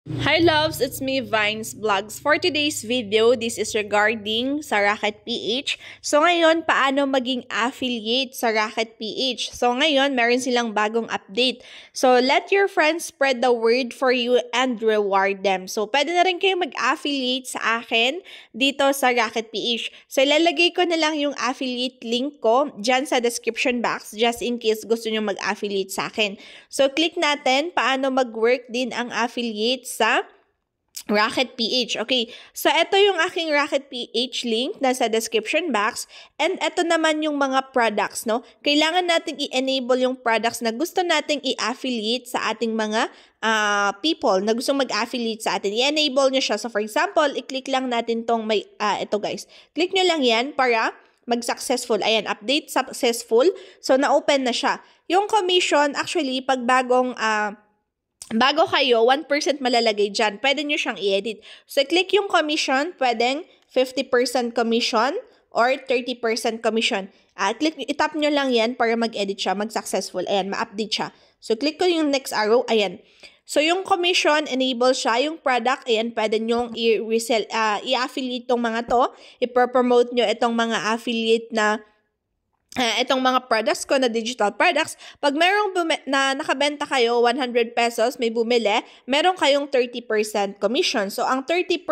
Hi loves, it's me Vines Vlogs. For today's video, this is regarding sa Rocket PH. So ngayon, paano maging affiliate sa Rocket PH? So ngayon, meron silang bagong update. So let your friends spread the word for you and reward them. So pwede na rin kayo mag-affiliate sa akin dito sa Rocket PH. So ilalagay ko na lang yung affiliate link ko dyan sa description box just in case gusto nyo mag-affiliate sa akin. So click natin paano mag-work din ang affiliate sa Rocket PH. Okay, so ito yung aking Rocket PH link nasa description box and ito naman yung mga products, no? Kailangan nating i-enable yung products na gusto nating i-affiliate sa ating mga people na gusto mag-affiliate sa atin. I-enable nyo siya. So for example, i-click lang natin tong may, ito guys. Click nyo lang yan para mag-successful. Ayan, update successful. So na-open na siya. Yung commission, actually, pag bago kayo, 1% malalagay dyan. Pwede nyo siyang i-edit. So, click yung commission. Pwedeng 50% commission or 30% commission. Itap nyo lang yan para mag-edit siya, mag-successful. Ayan, ma-update siya. So, click ko yung next arrow. Ayan. So, yung commission, enable siya. Yung product, ayan, pwede nyo i-resell, i-affiliate tong mga to. I-promote nyo itong mga affiliate na itong mga products ko na digital products, pag merong na nakabenta kayo 100 pesos, may bumili, meron kayong 30% commission. So, ang 30%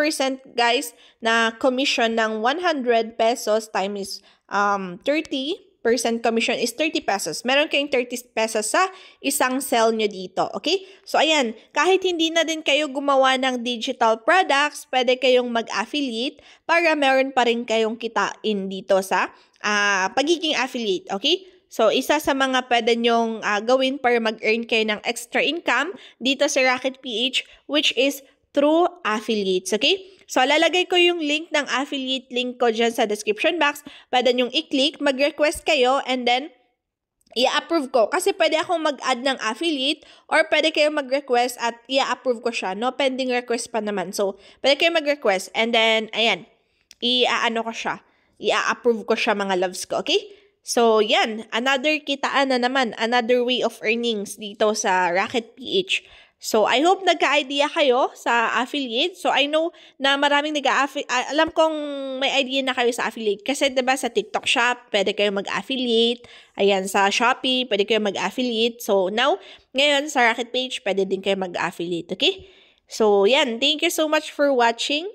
guys na commission ng 100 pesos times 30% commission is 30 pesos. Meron kayong 30 pesos sa isang sell nyo dito. Okay? So, ayan. Kahit hindi na din kayo gumawa ng digital products, pwede kayong mag-affiliate para meron pa rin kayong kitain dito sa pagiging affiliate, okay? So, isa sa mga pwede nyong gawin para mag-earn kayo ng extra income dito sa Rocket PH, which is through affiliates, okay? So, lalagay ko yung link ng affiliate link ko dyan sa description box. Pwede nyong i-click, mag-request kayo, and then i-approve ko. Kasi pwede akong mag-add ng affiliate or pwede kayo mag-request at i-approve ko siya. No pending request pa naman. So, pwede kayo mag-request and then, ayan, i-ano ko siya. I-approve ko siya mga loves ko, okay? So, yan. Another kitaan na naman. Another way of earnings dito sa Rocket PH. So, I hope nagka-idea kayo sa affiliate. So, I know na maraming alam kong may idea na kayo sa affiliate. Kasi, diba, sa TikTok Shop, pwede kayo mag-affiliate. Ayan, sa Shopee, pwede kayo mag-affiliate. So, now, ngayon, sa Rocket Page, pwede din kayo mag-affiliate, okay? So, yan. Thank you so much for watching.